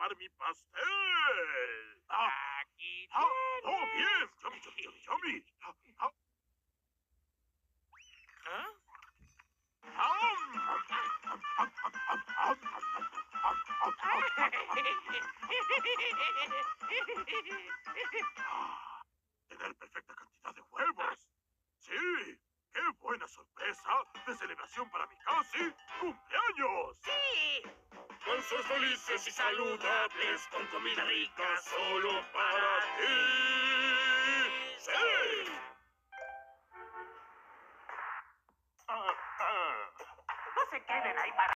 probar mi pastel. Aquí ¡Oh, bien! ¡Yummy, yummy, yummy, yummy! ¿Ah? Tener perfecta cantidad de huevos. ¡Sí! ¡Qué buena sorpresa de celebración para mi casi cumpleaños! ¡Sí! Con sus felices y saludables, con comida rica solo para ti. ¡Sí! No se queden ahí para